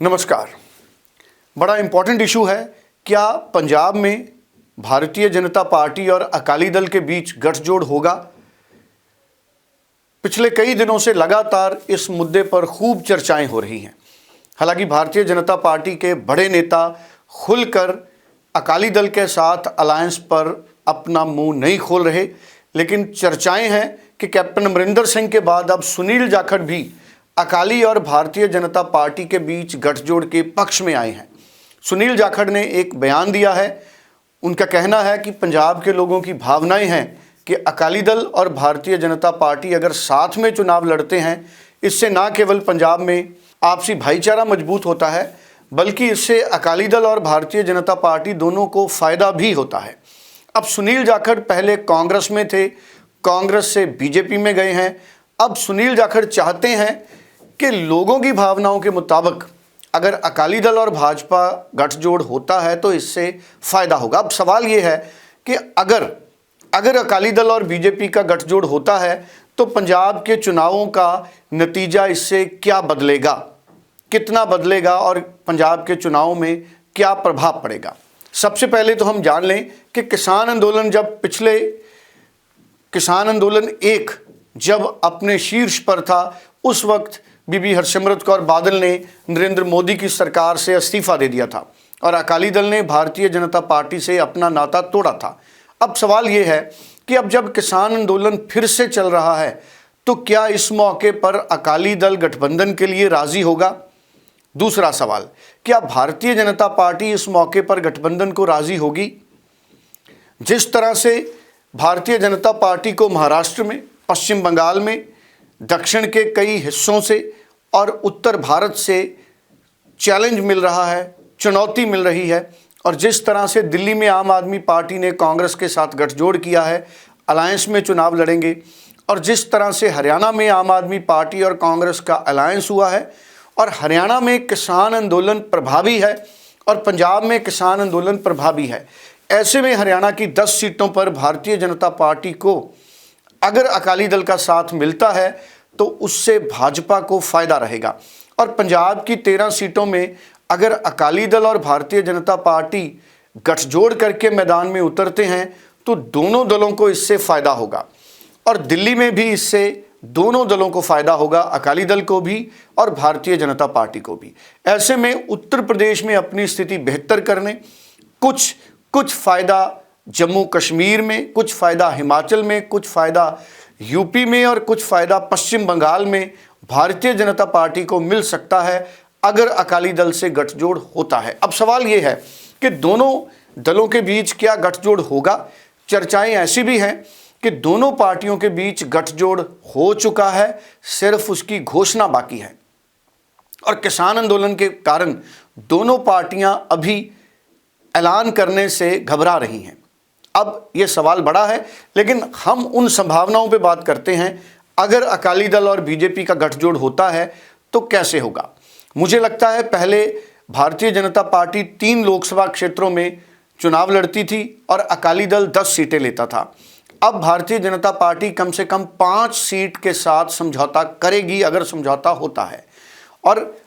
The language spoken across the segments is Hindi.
नमस्कार। बड़ा इम्पॉर्टेंट इशू है। क्या पंजाब में भारतीय जनता पार्टी और अकाली दल के बीच गठजोड़ होगा? पिछले कई दिनों से लगातार इस मुद्दे पर खूब चर्चाएं हो रही हैं। हालांकि भारतीय जनता पार्टी के बड़े नेता खुलकर अकाली दल के साथ अलायंस पर अपना मुंह नहीं खोल रहे, लेकिन चर्चाएं हैं कि कैप्टन अमरिंदर सिंह के बाद अब सुनील जाखड़ भी अकाली और भारतीय जनता पार्टी के बीच गठजोड़ के पक्ष में आए हैं। सुनील जाखड़ ने एक बयान दिया है। उनका कहना है कि पंजाब के लोगों की भावनाएं हैं कि अकाली दल और भारतीय जनता पार्टी अगर साथ में चुनाव लड़ते हैं, इससे ना केवल पंजाब में आपसी भाईचारा मजबूत होता है, बल्कि इससे अकाली दल और भारतीय जनता पार्टी दोनों को फ़ायदा भी होता है। अब सुनील जाखड़ पहले कांग्रेस में थे, कांग्रेस से बीजेपी में गए हैं। अब सुनील जाखड़ चाहते हैं कि लोगों की भावनाओं के मुताबिक अगर अकाली दल और भाजपा गठजोड़ होता है तो इससे फ़ायदा होगा। अब सवाल ये है कि अगर अकाली दल और बीजेपी का गठजोड़ होता है तो पंजाब के चुनावों का नतीजा इससे क्या बदलेगा, कितना बदलेगा और पंजाब के चुनावों में क्या प्रभाव पड़ेगा। सबसे पहले तो हम जान लें कि किसान आंदोलन किसान आंदोलन 1 जब अपने शीर्ष पर था, उस वक्त बीबी हरसिमरत कौर बादल ने नरेंद्र मोदी की सरकार से इस्तीफा दे दिया था और अकाली दल ने भारतीय जनता पार्टी से अपना नाता तोड़ा था। अब सवाल ये है कि अब जब किसान आंदोलन फिर से चल रहा है तो क्या इस मौके पर अकाली दल गठबंधन के लिए राजी होगा? दूसरा सवाल, क्या भारतीय जनता पार्टी इस मौके पर गठबंधन को राजी होगी? जिस तरह से भारतीय जनता पार्टी को महाराष्ट्र में, पश्चिम बंगाल में, दक्षिण के कई हिस्सों से और उत्तर भारत से चैलेंज मिल रहा है, चुनौती मिल रही है, और जिस तरह से दिल्ली में आम आदमी पार्टी ने कांग्रेस के साथ गठजोड़ किया है, अलायंस में चुनाव लड़ेंगे, और जिस तरह से हरियाणा में आम आदमी पार्टी और कांग्रेस का अलायंस हुआ है और हरियाणा में किसान आंदोलन प्रभावी है और पंजाब में किसान आंदोलन प्रभावी है, ऐसे में हरियाणा की 10 सीटों पर भारतीय जनता पार्टी को अगर अकाली दल का साथ मिलता है तो उससे भाजपा को फायदा रहेगा। और पंजाब की 13 सीटों में अगर अकाली दल और भारतीय जनता पार्टी गठजोड़ करके मैदान में उतरते हैं तो दोनों दलों को इससे फायदा होगा, और दिल्ली में भी इससे दोनों दलों को फायदा होगा, अकाली दल को भी और भारतीय जनता पार्टी को भी। ऐसे में उत्तर प्रदेश में अपनी स्थिति बेहतर करने, कुछ फायदा जम्मू कश्मीर में, कुछ फ़ायदा हिमाचल में, कुछ फ़ायदा यूपी में और कुछ फ़ायदा पश्चिम बंगाल में भारतीय जनता पार्टी को मिल सकता है अगर अकाली दल से गठजोड़ होता है। अब सवाल ये है कि दोनों दलों के बीच क्या गठजोड़ होगा? चर्चाएं ऐसी भी हैं कि दोनों पार्टियों के बीच गठजोड़ हो चुका है, सिर्फ उसकी घोषणा बाकी है, और किसान आंदोलन के कारण दोनों पार्टियां अभी ऐलान करने से घबरा रही हैं। अब ये सवाल बड़ा है, लेकिन हम उन संभावनाओं पे बात करते हैं। अगर अकाली दल और बीजेपी का गठजोड़ होता है तो कैसे होगा? मुझे लगता है पहले भारतीय जनता पार्टी 3 लोकसभा क्षेत्रों में चुनाव लड़ती थी और अकाली दल 10 सीटें लेता था। अब भारतीय जनता पार्टी कम से कम 5 सीट के साथ समझौता करेगी अगर समझौता होता है, और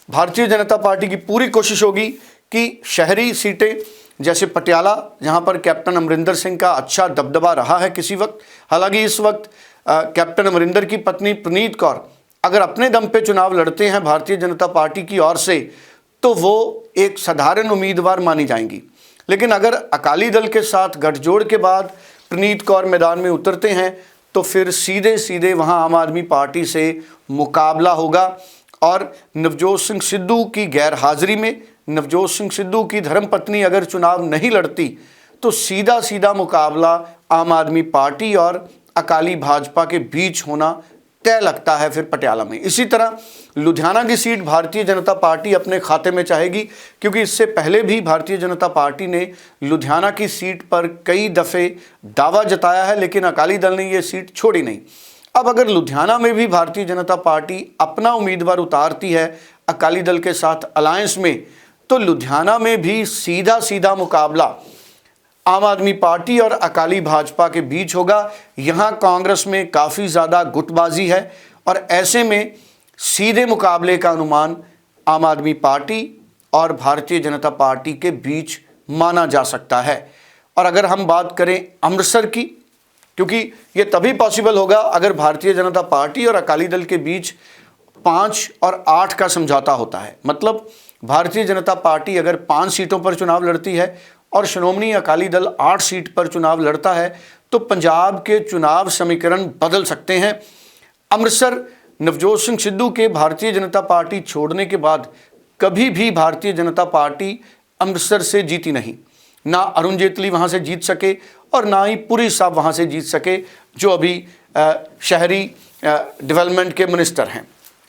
भारतीय जनता पार्टी की पूरी कोशिश होगी कि शहरी सीटें जैसे पटियाला, जहां पर कैप्टन अमरिंदर सिंह का अच्छा दबदबा रहा है किसी वक्त, हालांकि इस वक्त कैप्टन अमरिंदर की पत्नी प्रणीत कौर अगर अपने दम पे चुनाव लड़ते हैं भारतीय जनता पार्टी की ओर से तो वो एक साधारण उम्मीदवार मानी जाएंगी। लेकिन अगर अकाली दल के साथ गठजोड़ के बाद प्रणीत कौर मैदान में उतरते हैं तो फिर सीधे वहाँ आम आदमी पार्टी से मुकाबला होगा, और नवजोत सिंह सिद्धू की गैर हाजिरी में नवजोत सिंह सिद्धू की धर्मपत्नी अगर चुनाव नहीं लड़ती तो सीधा मुकाबला आम आदमी पार्टी और अकाली भाजपा के बीच होना तय लगता है फिर पटियाला में। इसी तरह लुधियाना की सीट भारतीय जनता पार्टी अपने खाते में चाहेगी, क्योंकि इससे पहले भी भारतीय जनता पार्टी ने लुधियाना की सीट पर कई दफ़े दावा जताया है, लेकिन अकाली दल ने ये सीट छोड़ी नहीं। अब अगर लुधियाना में भी भारतीय जनता पार्टी अपना उम्मीदवार उतारती है अकाली दल के साथ अलायंस में, तो लुधियाना में भी सीधा मुकाबला आम आदमी पार्टी और अकाली भाजपा के बीच होगा। यहाँ कांग्रेस में काफ़ी ज़्यादा गुटबाजी है और ऐसे में सीधे मुकाबले का अनुमान आम आदमी पार्टी और भारतीय जनता पार्टी के बीच माना जा सकता है। और अगर हम बात करें अमृतसर की, क्योंकि ये तभी पॉसिबल होगा अगर भारतीय जनता पार्टी और अकाली दल के बीच 5 और 8 का समझौता होता है। मतलब भारतीय जनता पार्टी अगर 5 सीटों पर चुनाव लड़ती है और श्रोमणी अकाली दल 8 सीट पर चुनाव लड़ता है तो पंजाब के चुनाव समीकरण बदल सकते हैं। अमृतसर नवजोत सिंह सिद्धू के भारतीय जनता पार्टी छोड़ने के बाद कभी भी भारतीय जनता पार्टी अमृतसर से जीती नहीं। ना अरुण जेटली वहाँ से जीत सके और ना ही पुरी साहब वहाँ से जीत सके, जो अभी शहरी डेवलपमेंट के मिनिस्टर हैं।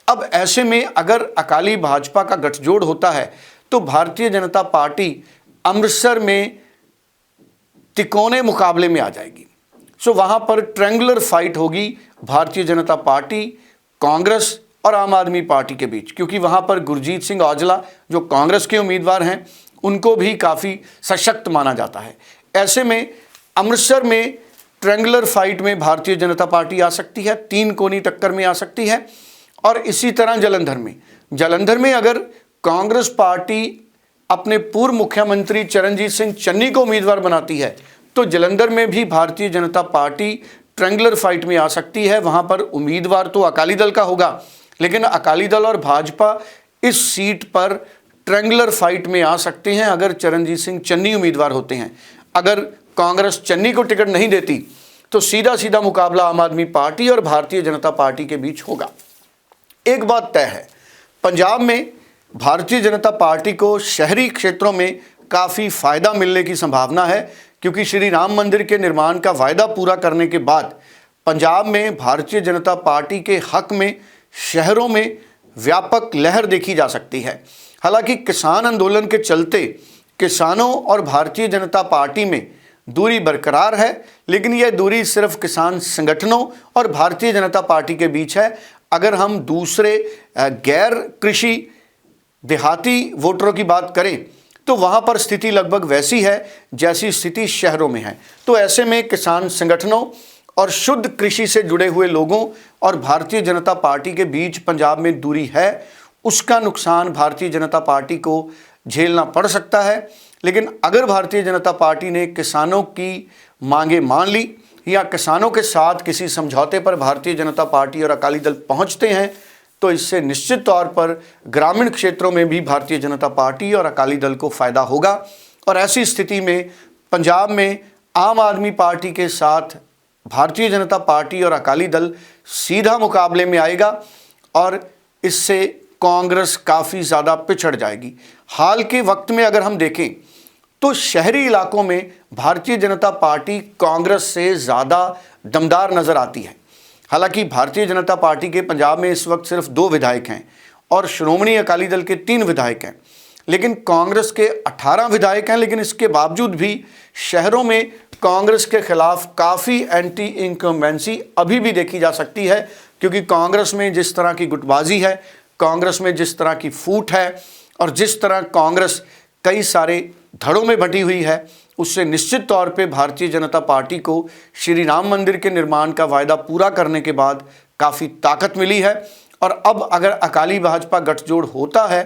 अब ऐसे में अगर अकाली भाजपा का गठजोड़ होता है तो भारतीय जनता पार्टी अमृतसर में तिकोने मुकाबले में आ जाएगी। सो वहाँ पर ट्रायंगुलर फाइट होगी भारतीय जनता पार्टी, कांग्रेस और आम आदमी पार्टी के बीच, क्योंकि वहाँ पर गुरजीत सिंह औजला जो कांग्रेस के उम्मीदवार हैं उनको भी काफ़ी सशक्त माना जाता है। ऐसे में अमृतसर में ट्रायंगुलर फाइट में भारतीय जनता पार्टी आ सकती है, 3 कोनी टक्कर में आ सकती है। और इसी तरह जालंधर में अगर कांग्रेस पार्टी अपने पूर्व मुख्यमंत्री चरणजीत सिंह चन्नी को उम्मीदवार बनाती है तो जालंधर में भी Bharatiya Janata party triangular fight में आ सकती है। वहाँ पर उम्मीदवार तो अकाली दल का होगा, लेकिन अकाली दल और भाजपा इस सीट पर ट्रायंगुलर फाइट में आ सकते हैं अगर चरणजीत सिंह चन्नी उम्मीदवार होते हैं। अगर कांग्रेस चन्नी को टिकट नहीं देती तो सीधा सीधा मुकाबला आम आदमी पार्टी और भारतीय जनता पार्टी के बीच होगा। एक बात तय है, पंजाब में भारतीय जनता पार्टी को शहरी क्षेत्रों में काफ़ी फ़ायदा मिलने की संभावना है, क्योंकि श्री राम मंदिर के निर्माण का वायदा पूरा करने के बाद पंजाब में भारतीय जनता पार्टी के हक में शहरों में व्यापक लहर देखी जा सकती है। हालांकि किसान आंदोलन के चलते किसानों और भारतीय जनता पार्टी में दूरी बरकरार है, लेकिन यह दूरी सिर्फ किसान संगठनों और भारतीय जनता पार्टी के बीच है। अगर हम दूसरे गैर कृषि देहाती वोटरों की बात करें तो वहाँ पर स्थिति लगभग वैसी है जैसी स्थिति शहरों में है। तो ऐसे में किसान संगठनों और शुद्ध कृषि से जुड़े हुए लोगों और भारतीय जनता पार्टी के बीच पंजाब में दूरी है, उसका नुकसान भारतीय जनता पार्टी को झेलना पड़ सकता है। लेकिन अगर भारतीय जनता पार्टी ने किसानों की मांगें मान ली या किसानों के साथ किसी समझौते पर भारतीय जनता पार्टी और अकाली दल पहुंचते हैं तो इससे निश्चित तौर पर ग्रामीण क्षेत्रों में भी भारतीय जनता पार्टी और अकाली दल को फ़ायदा होगा। और ऐसी स्थिति में पंजाब में आम आदमी पार्टी के साथ भारतीय जनता पार्टी और अकाली दल सीधा मुकाबले में आएगा और इससे कांग्रेस काफ़ी ज़्यादा पिछड़ जाएगी। हाल के वक्त में अगर हम देखें तो शहरी इलाकों में भारतीय जनता पार्टी कांग्रेस से ज़्यादा दमदार नज़र आती है। हालांकि भारतीय जनता पार्टी के पंजाब में इस वक्त सिर्फ 2 विधायक हैं और श्रोमणी अकाली दल के 3 विधायक हैं, लेकिन कांग्रेस के 18 विधायक हैं। लेकिन इसके बावजूद भी शहरों में कांग्रेस के खिलाफ काफ़ी एंटी इनकम्बेंसी अभी भी देखी जा सकती है, क्योंकि कांग्रेस में जिस तरह की गुटबाजी है, कांग्रेस में जिस तरह की फूट है और जिस तरह कांग्रेस कई सारे धड़ों में बंटी हुई है, उससे निश्चित तौर पे भारतीय जनता पार्टी को श्री राम मंदिर के निर्माण का वायदा पूरा करने के बाद काफ़ी ताकत मिली है। और अब अगर अकाली भाजपा गठजोड़ होता है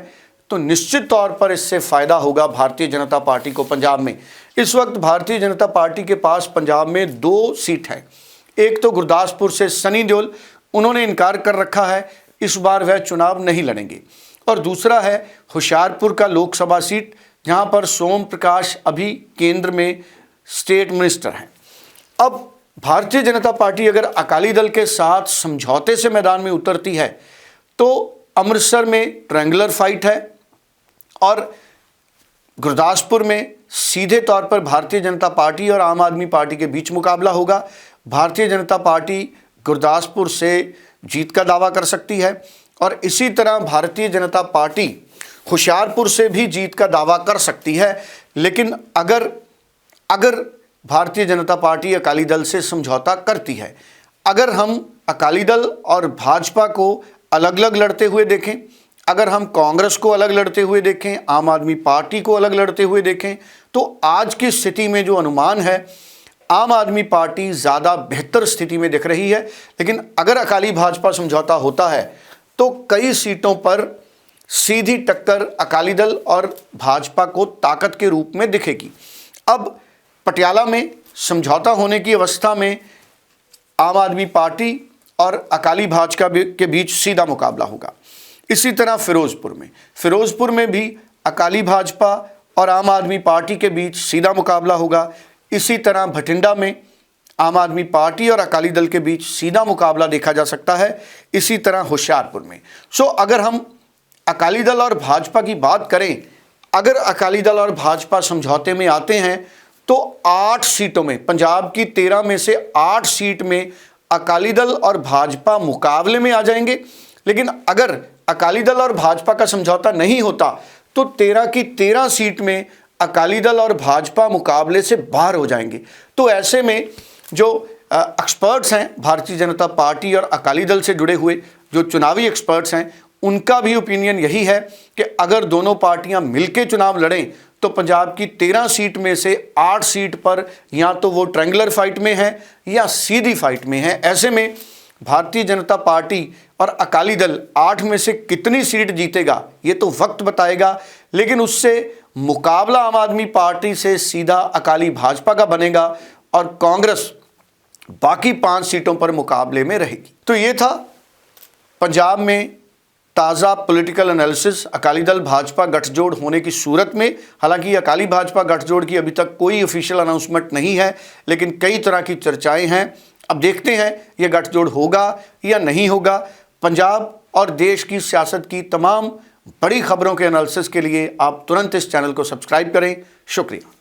तो निश्चित तौर पर इससे फ़ायदा होगा भारतीय जनता पार्टी को पंजाब में। इस वक्त भारतीय जनता पार्टी के पास पंजाब में 2 सीट है। एक तो गुरदासपुर से सनी देओल, उन्होंने इनकार कर रखा है, इस बार वह चुनाव नहीं लड़ेंगे। और दूसरा है होशियारपुर का लोकसभा सीट, जहां पर सोम प्रकाश अभी केंद्र में स्टेट मिनिस्टर हैं। अब भारतीय जनता पार्टी अगर अकाली दल के साथ समझौते से मैदान में उतरती है तो अमृतसर में ट्रायंगुलर फाइट है और गुरदासपुर में सीधे तौर पर भारतीय जनता पार्टी और आम आदमी पार्टी के बीच मुकाबला होगा। भारतीय जनता पार्टी गुरदासपुर से जीत का दावा कर सकती है और इसी तरह भारतीय जनता पार्टी होशियारपुर से भी जीत का दावा कर सकती है। लेकिन अगर भारतीय जनता पार्टी अकाली दल से समझौता करती है, अगर हम अकाली दल और भाजपा को अलग अलग लड़ते हुए देखें, अगर हम कांग्रेस को अलग लड़ते हुए देखें, आम आदमी पार्टी को अलग लड़ते हुए देखें, तो आज की स्थिति में जो अनुमान है आम आदमी पार्टी ज़्यादा बेहतर स्थिति में दिख रही है। लेकिन अगर अकाली भाजपा समझौता होता है तो कई सीटों पर सीधी टक्कर अकाली दल और भाजपा को ताकत के रूप में दिखेगी। अब पटियाला में समझौता होने की अवस्था में आम आदमी पार्टी और अकाली भाजपा के बीच सीधा मुकाबला होगा। इसी तरह फिरोजपुर में भी अकाली भाजपा और आम आदमी पार्टी के बीच सीधा मुकाबला होगा। इसी तरह भटिंडा में आम आदमी पार्टी और अकाली दल के बीच सीधा मुकाबला देखा जा सकता है। इसी तरह होशियारपुर में। अगर हम अकाली दल और भाजपा की बात करें, अगर अकाली दल और भाजपा समझौते में आते हैं तो 8 सीटों में, पंजाब की 13 में से 8 सीट में अकाली दल और भाजपा मुकाबले में आ जाएंगे। लेकिन अगर अकाली दल और भाजपा का समझौता नहीं होता तो 13 की 13 सीट में अकाली दल और भाजपा मुकाबले से बाहर हो जाएंगे। तो ऐसे में जो एक्सपर्ट्स हैं भारतीय जनता पार्टी और अकाली दल से जुड़े हुए जो चुनावी एक्सपर्ट्स हैं, उनका भी ओपिनियन यही है कि अगर दोनों पार्टियां मिलकर चुनाव लड़ें तो पंजाब की 13 सीट में से 8 सीट पर या तो वो ट्रायंगुलर फाइट में है या सीधी फाइट में है। ऐसे में भारतीय जनता पार्टी और अकाली दल 8 में से कितनी सीट जीतेगा ये तो वक्त बताएगा, लेकिन उससे मुकाबला आम आदमी पार्टी से सीधा अकाली भाजपा का बनेगा और कांग्रेस बाकी 5 सीटों पर मुकाबले में रहेगी। तो ये था पंजाब में ताज़ा पॉलिटिकल एनालिसिस अकाली दल भाजपा गठजोड़ होने की सूरत में। हालांकि अकाली भाजपा गठजोड़ की अभी तक कोई ऑफिशियल अनाउंसमेंट नहीं है, लेकिन कई तरह की चर्चाएं हैं। अब देखते हैं ये गठजोड़ होगा या नहीं होगा। पंजाब और देश की सियासत की तमाम बड़ी खबरों के एनालिसिस के लिए आप तुरंत इस चैनल को सब्सक्राइब करें। शुक्रिया।